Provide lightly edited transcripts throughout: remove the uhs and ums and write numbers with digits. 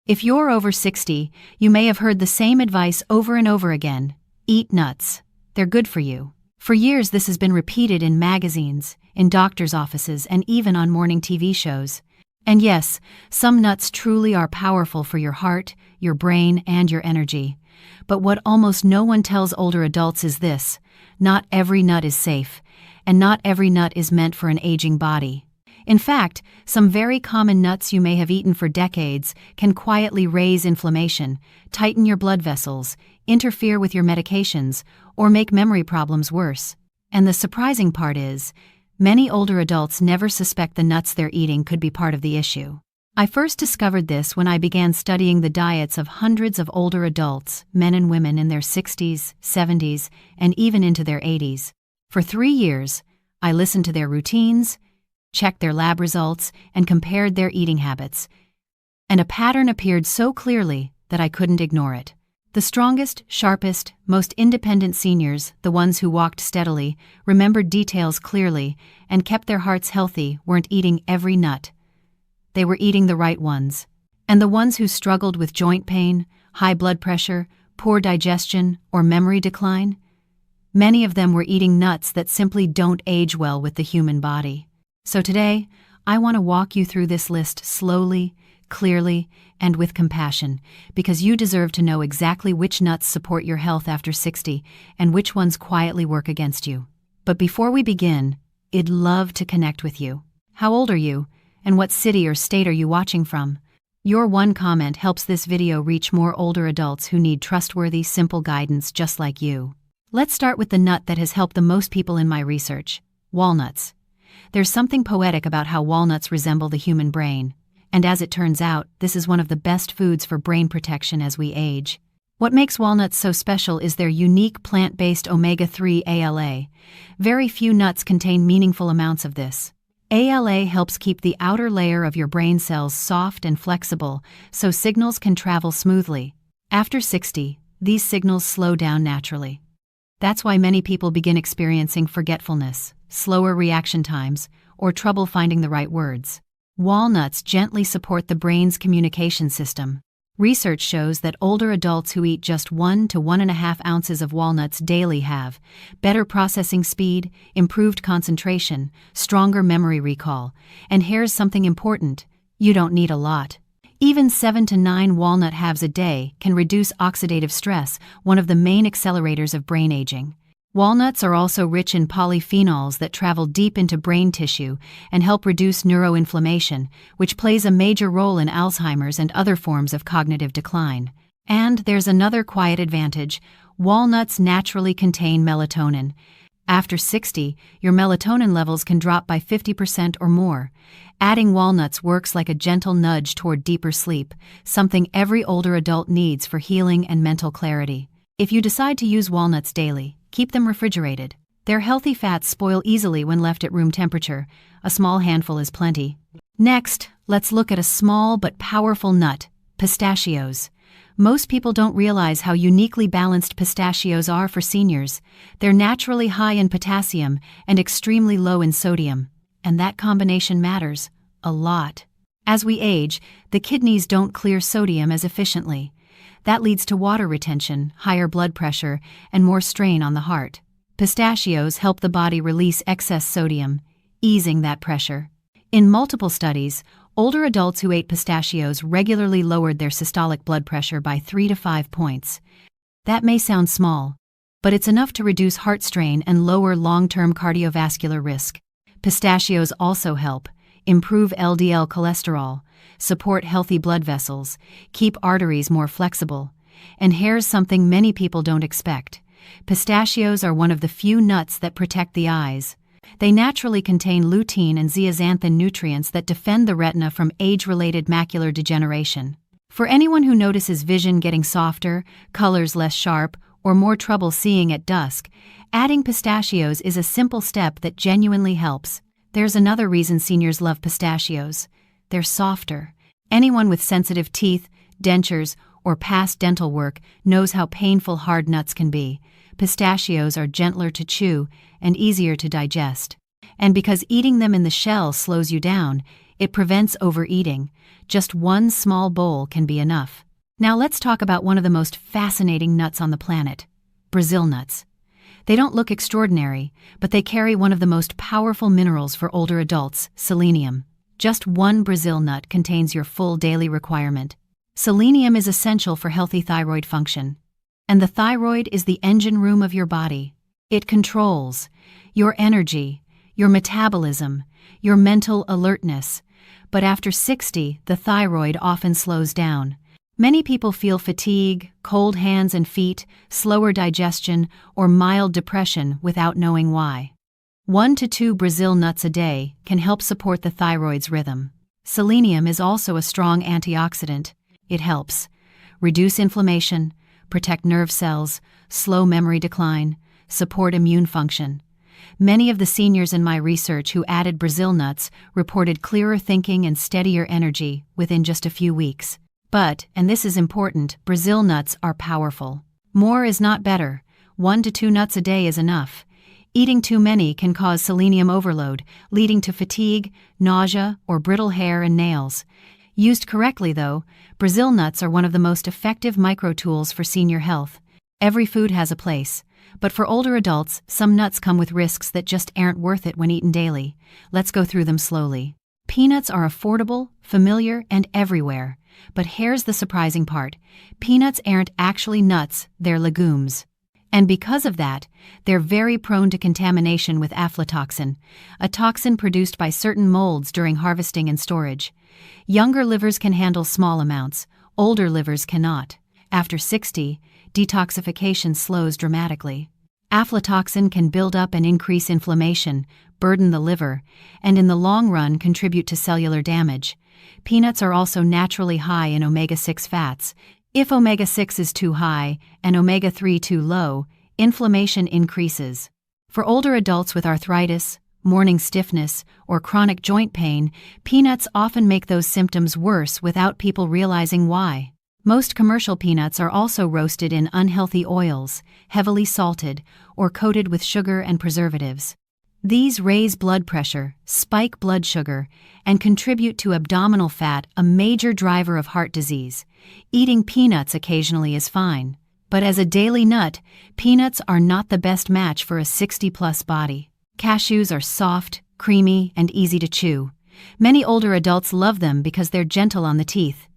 If you're over 60, you may have heard the same advice over and over again. Eat nuts. They're good for you. For years this has been repeated in magazines, in doctors' offices, and even on morning TV shows. And yes, some nuts truly are powerful for your heart, your brain, and your energy. But what almost no one tells older adults is this: not every nut is safe, and not every nut is meant for an aging body. In fact, some very common nuts you may have eaten for decades can quietly raise inflammation, tighten your blood vessels, interfere with your medications, or make memory problems worse. And the surprising part is, many older adults never suspect the nuts they're eating could be part of the issue. I first discovered this when I began studying the diets of hundreds of older adults, men and women in their 60s, 70s, and even into their 80s. For 3 years, I listened to their routines, checked their lab results, and compared their eating habits. And a pattern appeared so clearly that I couldn't ignore it. The strongest, sharpest, most independent seniors, the ones who walked steadily, remembered details clearly, and kept their hearts healthy, weren't eating every nut. They were eating the right ones. And the ones who struggled with joint pain, high blood pressure, poor digestion, or memory decline, many of them were eating nuts that simply don't age well with the human body. So today, I want to walk you through this list slowly, clearly, and with compassion, because you deserve to know exactly which nuts support your health after 60 and which ones quietly work against you. But before we begin, I'd love to connect with you. How old are you, and what city or state are you watching from? Your one comment helps this video reach more older adults who need trustworthy, simple guidance just like you. Let's start with the nut that has helped the most people in my research: walnuts. There's something poetic about how walnuts resemble the human brain. And as it turns out, this is one of the best foods for brain protection as we age. What makes walnuts so special is their unique plant-based omega-3 ALA. Very few nuts contain meaningful amounts of this. ALA helps keep the outer layer of your brain cells soft and flexible so signals can travel smoothly. After 60, these signals slow down naturally. That's why many people begin experiencing forgetfulness, slower reaction times, or trouble finding the right words. Walnuts gently support the brain's communication system. Research shows that older adults who eat just 1 to 1.5 ounces of walnuts daily have better processing speed, improved concentration, stronger memory recall. And here's something important: you don't need a lot. Even 7 to 9 walnut halves a day can reduce oxidative stress, one of the main accelerators of brain aging. Walnuts are also rich in polyphenols that travel deep into brain tissue and help reduce neuroinflammation, which plays a major role in Alzheimer's and other forms of cognitive decline. And there's another quiet advantage: walnuts naturally contain melatonin. After 60, your melatonin levels can drop by 50% or more. Adding walnuts works like a gentle nudge toward deeper sleep, something every older adult needs for healing and mental clarity. If you decide to use walnuts daily, keep them refrigerated. Their healthy fats spoil easily when left at room temperature. A small handful is plenty. Next, let's look at a small but powerful nut: pistachios. Most people don't realize how uniquely balanced pistachios are for seniors. They're naturally high in potassium and extremely low in sodium. And that combination matters a lot. As we age, the kidneys don't clear sodium as efficiently. That leads to water retention, higher blood pressure, and more strain on the heart. Pistachios help the body release excess sodium, easing that pressure. In multiple studies, older adults who ate pistachios regularly lowered their systolic blood pressure by 3 to 5 points. That may sound small, but it's enough to reduce heart strain and lower long-term cardiovascular risk. Pistachios also help improve LDL cholesterol, support healthy blood vessels, keep arteries more flexible. And here's something many people don't expect: pistachios are one of the few nuts that protect the eyes. They naturally contain lutein and zeaxanthin nutrients that defend the retina from age-related macular degeneration. For anyone who notices vision getting softer, colors less sharp, or more trouble seeing at dusk, adding pistachios is a simple step that genuinely helps. There's another reason seniors love pistachios: they're softer. Anyone with sensitive teeth, dentures, or past dental work knows how painful hard nuts can be. Pistachios are gentler to chew and easier to digest. And because eating them in the shell slows you down, It prevents overeating. Just one small bowl can be enough. Now let's talk about one of the most fascinating nuts on the planet, Brazil nuts. They don't look extraordinary, but they carry one of the most powerful minerals for older adults, selenium. Just one Brazil nut contains your full daily requirement. Selenium is essential for healthy thyroid function. And the thyroid is the engine room of your body. It controls your energy, your metabolism, your mental alertness. But after 60, the thyroid often slows down. Many people feel fatigue, cold hands and feet, slower digestion, or mild depression without knowing why. 1 to 2 Brazil nuts a day can help support the thyroid's rhythm. Selenium is also a strong antioxidant. It helps reduce inflammation, protect nerve cells, slow memory decline, support immune function. Many of the seniors in my research who added Brazil nuts reported clearer thinking and steadier energy within just a few weeks. But, and this is important, Brazil nuts are powerful. More is not better. 1 to 2 nuts a day is enough. Eating too many can cause selenium overload, leading to fatigue, nausea, or brittle hair and nails. Used correctly, though, Brazil nuts are one of the most effective micro-tools for senior health. Every food has a place, but for older adults, some nuts come with risks that just aren't worth it when eaten daily. Let's go through them slowly. Peanuts are affordable, familiar, and everywhere. But here's the surprising part. Peanuts aren't actually nuts, they're legumes. And because of that, they're very prone to contamination with aflatoxin, a toxin produced by certain molds during harvesting and storage. Younger livers can handle small amounts, older livers cannot. After 60, detoxification slows dramatically. Aflatoxin can build up and increase inflammation, burden the liver, and in the long run contribute to cellular damage. Peanuts are also naturally high in omega-6 fats. If omega-6 is too high and omega-3 too low, inflammation increases. For older adults with arthritis, morning stiffness, or chronic joint pain, peanuts often make those symptoms worse without people realizing why. Most commercial peanuts are also roasted in unhealthy oils, heavily salted, or coated with sugar and preservatives. These raise blood pressure, spike blood sugar, and contribute to abdominal fat, a major driver of heart disease. Eating peanuts occasionally is fine, but as a daily nut, peanuts are not the best match for a 60-plus body. Cashews are soft, creamy, and easy to chew. Many older adults love them because they're gentle on the teeth.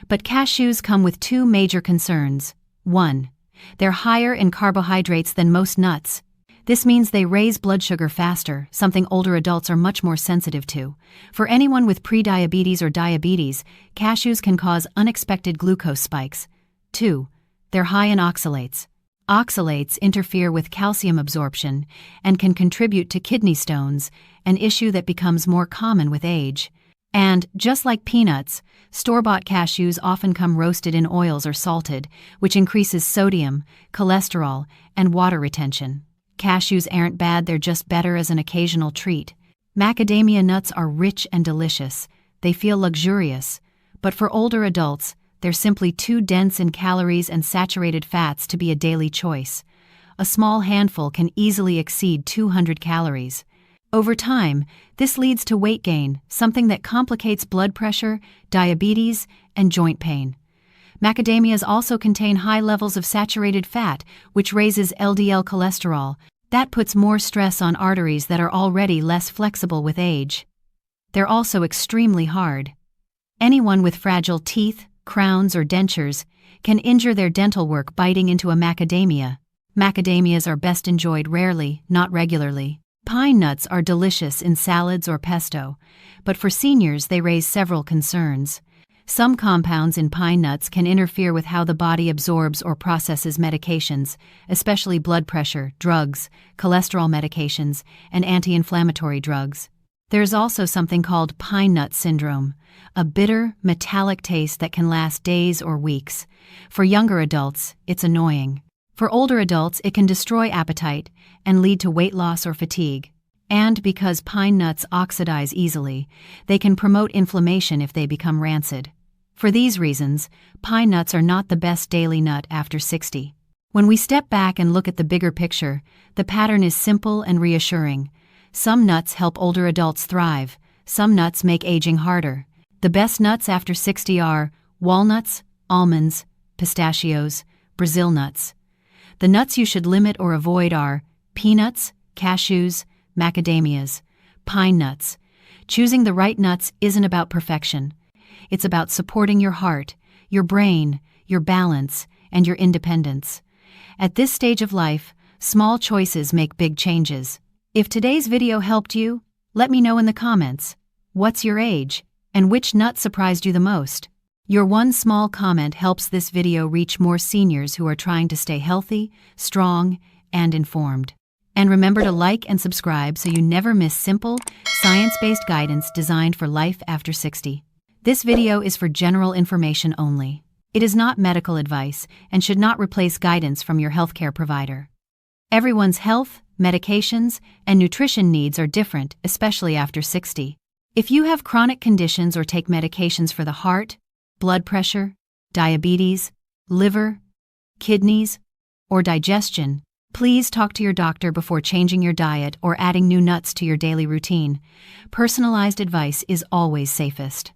But cashews come with 2 major concerns. 1. They're higher in carbohydrates than most nuts. This means they raise blood sugar faster, something older adults are much more sensitive to. For anyone with prediabetes or diabetes, cashews can cause unexpected glucose spikes. 2. They're high in oxalates. Oxalates interfere with calcium absorption and can contribute to kidney stones, an issue that becomes more common with age. And, just like peanuts, store-bought cashews often come roasted in oils or salted, which increases sodium, cholesterol, and water retention. Cashews aren't bad, they're just better as an occasional treat. Macadamia nuts are rich and delicious. They feel luxurious. But for older adults, they're simply too dense in calories and saturated fats to be a daily choice. A small handful can easily exceed 200 calories. Over time, this leads to weight gain, something that complicates blood pressure, diabetes, and joint pain. Macadamias also contain high levels of saturated fat, which raises LDL cholesterol. That puts more stress on arteries that are already less flexible with age. They're also extremely hard. Anyone with fragile teeth, crowns, or dentures can injure their dental work biting into a macadamia. Macadamias are best enjoyed rarely, not regularly. Pine nuts are delicious in salads or pesto, but for seniors they raise several concerns. Some compounds in pine nuts can interfere with how the body absorbs or processes medications, especially blood pressure, drugs, cholesterol medications, and anti-inflammatory drugs. There's also something called pine nut syndrome, a bitter, metallic taste that can last days or weeks. For younger adults, it's annoying. For older adults, it can destroy appetite and lead to weight loss or fatigue. And because pine nuts oxidize easily, they can promote inflammation if they become rancid. For these reasons, pine nuts are not the best daily nut after 60. When we step back and look at the bigger picture, the pattern is simple and reassuring. Some nuts help older adults thrive, some nuts make aging harder. The best nuts after 60 are walnuts, almonds, pistachios, Brazil nuts. The nuts you should limit or avoid are peanuts, cashews, macadamias, pine nuts. Choosing the right nuts isn't about perfection. It's about supporting your heart, your brain, your balance, and your independence. At this stage of life, small choices make big changes. If today's video helped you, let me know in the comments. What's your age, and which nut surprised you the most? Your one small comment helps this video reach more seniors who are trying to stay healthy, strong, and informed. And remember to like and subscribe so you never miss simple, science-based guidance designed for life after 60. This video is for general information only. It is not medical advice and should not replace guidance from your healthcare provider. Everyone's health, medications, and nutrition needs are different, especially after 60. If you have chronic conditions or take medications for the heart, blood pressure, diabetes, liver, kidneys, or digestion, please talk to your doctor before changing your diet or adding new nuts to your daily routine. Personalized advice is always safest.